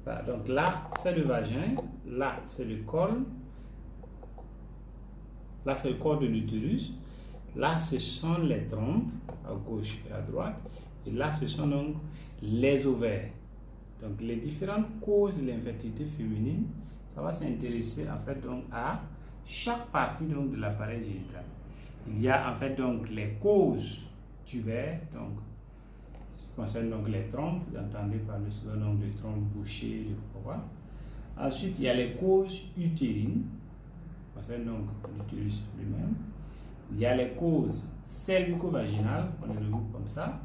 Voilà, donc là, c'est le vagin, là, c'est le col, là, c'est le corps de l'utérus, là, ce sont les trompes, à gauche et à droite, et là, ce sont donc les ovaires. Donc, les différentes causes de l'infertilité féminine, ça va s'intéresser en fait donc à chaque partie donc de l'appareil génital. Il y a en fait donc les causes tubaires, donc ce qui concerne donc les trompes, vous entendez parler souvent donc de trompes bouchées, de pourquoi. Ensuite, il y a les causes utérines, qui concernent donc l'utérus lui-même. Il y a les causes cervico-vaginales, on les regroupe comme ça,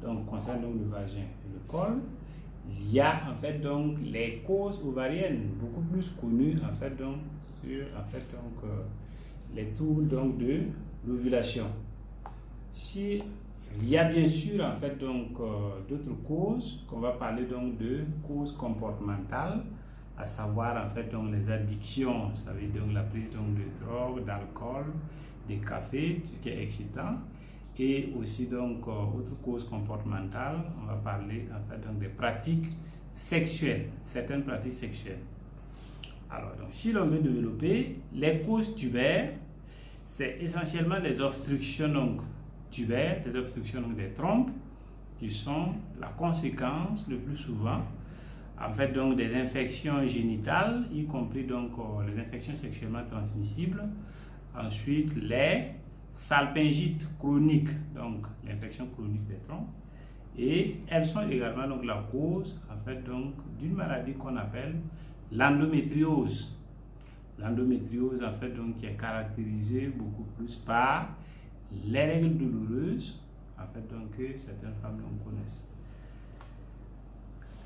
donc concernant donc le vagin et le col. Il y a en fait donc les causes ovariennes, beaucoup plus connues en fait donc sur les troubles donc de l'ovulation. Si il y a bien sûr en fait donc d'autres causes qu'on va parler donc de causes comportementales, à savoir en fait donc les addictions, ça veut dire donc la prise donc de drogue, d'alcool, de café, tout ce qui est excitant. Et aussi donc autre cause comportementale, on va parler en fait donc des pratiques sexuelles, certaines pratiques sexuelles. Alors donc si l'on veut développer les causes tubaires, c'est essentiellement des obstructions donc tubaires, des obstructions donc des trompes, qui sont la conséquence le plus souvent en fait donc des infections génitales, y compris donc les infections sexuellement transmissibles. Ensuite les salpingites chroniques, donc l'infection chronique des trompes, et elles sont également donc la cause en fait donc d'une maladie qu'on appelle l'endométriose. L'endométriose en fait donc qui est caractérisée beaucoup plus par les règles douloureuses en fait donc que certaines femmes donc connaissent.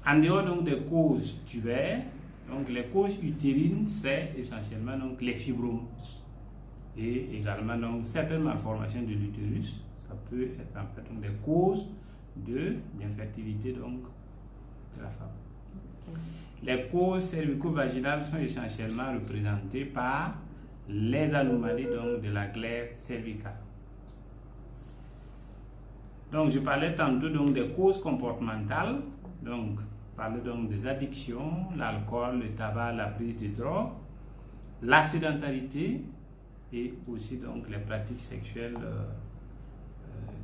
En dehors donc des causes tubaires, donc les causes utérines, c'est essentiellement donc les fibromes. Et également donc certaines malformations de l'utérus, ça peut être en fait donc des causes d'infertilité donc de la femme. Okay. Les causes cervico-vaginales sont essentiellement représentées par les anomalies donc de la glaire cervicale. Donc je parlais tantôt donc des causes comportementales, donc parler donc des addictions, l'alcool, le tabac, la prise de drogue, la sédentarité, et aussi donc les pratiques sexuelles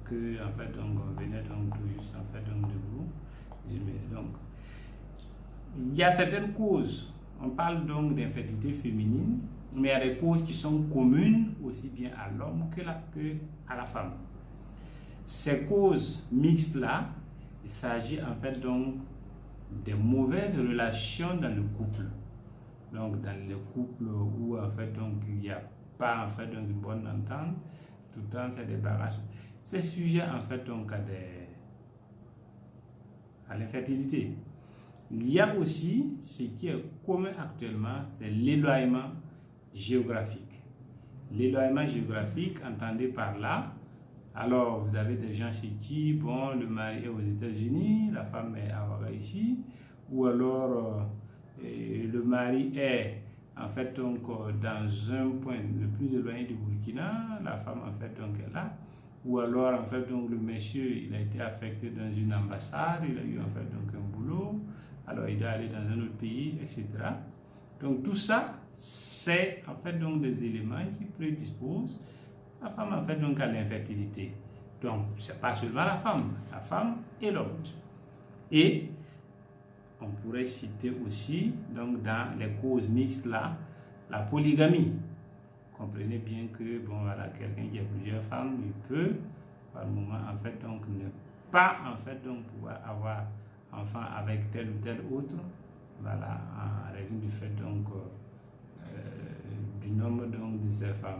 que en fait donc on venait donc tout juste en fait donc de vous énumérer. Donc il y a certaines causes, on parle donc d'infertilité féminine, mais il y a des causes qui sont communes aussi bien à l'homme que à la femme. Ces causes mixtes là, il s'agit en fait donc des mauvaises relations dans le couple. Donc dans le couple où en fait donc il y a pas en fait donc une bonne entente, tout le temps c'est des barrages. C'est sujet en fait donc à l'infertilité. Il y a aussi ce qui est commun actuellement, c'est l'éloignement géographique. L'éloignement géographique, entendez par là, alors vous avez des gens chez qui, bon, le mari est aux États-Unis, la femme est à Ouaga ici, ou alors le mari est en fait donc dans un point le plus éloigné du Burkina, la femme en fait donc est là, ou alors en fait donc le monsieur il a été affecté dans une ambassade, il a eu en fait donc un boulot, alors il doit aller dans un autre pays, etc. Donc tout ça c'est en fait donc des éléments qui prédisposent la femme en fait donc à l'infertilité. Donc c'est pas seulement la femme et l'homme. Et on pourrait citer aussi, donc dans les causes mixtes là, la polygamie. Comprenez bien que, bon voilà, quelqu'un qui a plusieurs femmes, il peut, par moment, en fait, donc ne pas, en fait, donc pouvoir avoir enfant avec tel ou tel autre, voilà, en raison du fait, donc, du nombre donc de ces femmes.